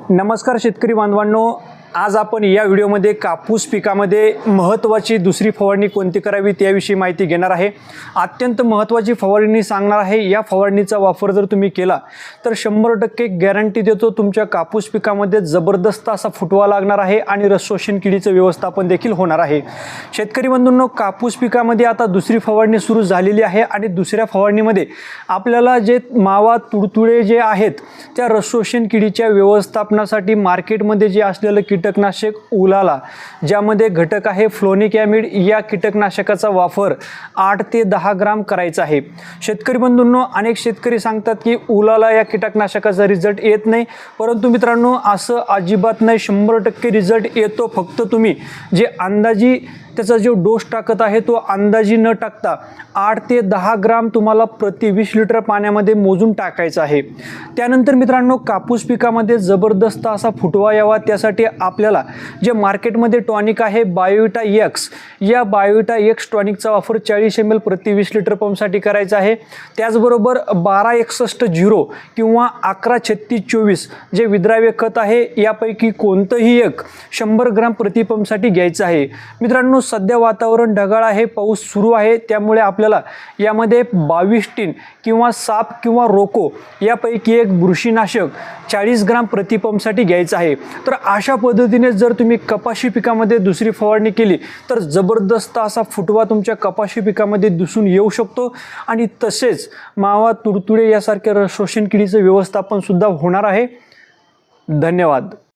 नमस्कार शेतकरी बांधवांनो, आज आपण या व्हिडिओमध्ये कापूस पिकामध्ये महत्त्वाची दुसरी फवारणी कोणती करावी त्याविषयी माहिती घेणार आहे। अत्यंत महत्त्वाची फवारणी सांगणार आहे। या फवारणीचा वापर जर तुम्ही केला तर 100% गॅरंटी देतो तुमच्या कापूस पिकामध्ये जबरदस्त असा फुटवा लागणार आहे आणि रस शोषण किडीचं व्यवस्थापन देखील होणार आहे। शेतकरी बंधूंनो, कापूस पिकामध्ये आता दुसरी फवारणी सुरू झालेली आहे आणि दुसऱ्या फवारणीमध्ये आपल्याला जे मावा तुडतुडे जे आहेत त्या रस शोषण किडीच्या व्यवस्थापनासाठी मार्केटमध्ये जे असलेलं कीटकनाशक उलाला, ज्यामध्ये घटक आहे फ्लोनिक ॲमिड, या कीटकनाशकाचा वापर 8 ते 10 ग्राम करायचा आहे। शेतकरी बंधूंनो, अनेक शेतकरी सांगतात की उलाला या कीटकनाशकाचा रिझल्ट येत नाही, परंतु मित्रांनो असं अजिबात नाही। 100% रिझल्ट येतो। फक्त तुम्ही जे अंदाजी त्याचा जो डोस टाकत आहे तो अंदाजी न टाकता 8 ते 10 ग्राम तुम्हाला प्रति 20 लिटर पाण्यामध्ये मोजून टाकायचं आहे। त्यानंतर मित्रांनो, कापूस पिकामध्ये जबरदस्त असा फुटवा यावा त्यासाठी आपल्याला जे मार्केटमध्ये टॉनिक आहे बायोविटा एक्स, या बायोविटा एक्स टॉनिकचा वापर 40 ml प्रति 20 लिटर पंपसाठी करायचा आहे। त्याचबरोबर 1261 किंवा 113624 जे विद्राव्य खत आहे यापैकी कोणतंही एक 100 ग्राम प्रति पंपसाठी घ्यायचं आहे। मित्रांनो, सध्या वातावरण ढगाळ आहे, पाऊस सुरू आहे, त्यामुळे आपल्याला यामध्ये 22 टीन किंवा साप किंवा रोको यापैकी एक बुरशीनाशक 40 ग्राम प्रति पंपसाठी घ्यायचं आहे। तर अशा पद्धतीने जर तुम्ही कपाशी पिकामध्ये दुसरी फवारणी केली तर जबरदस्त असा फुटवा तुमच्या कपाशी पिकामध्ये दिसून येऊ शकतो आणि तसेच मावा तुडतुडे यासारख्या शोषण किडीचं व्यवस्थापन सुद्धा होणार आहे। धन्यवाद।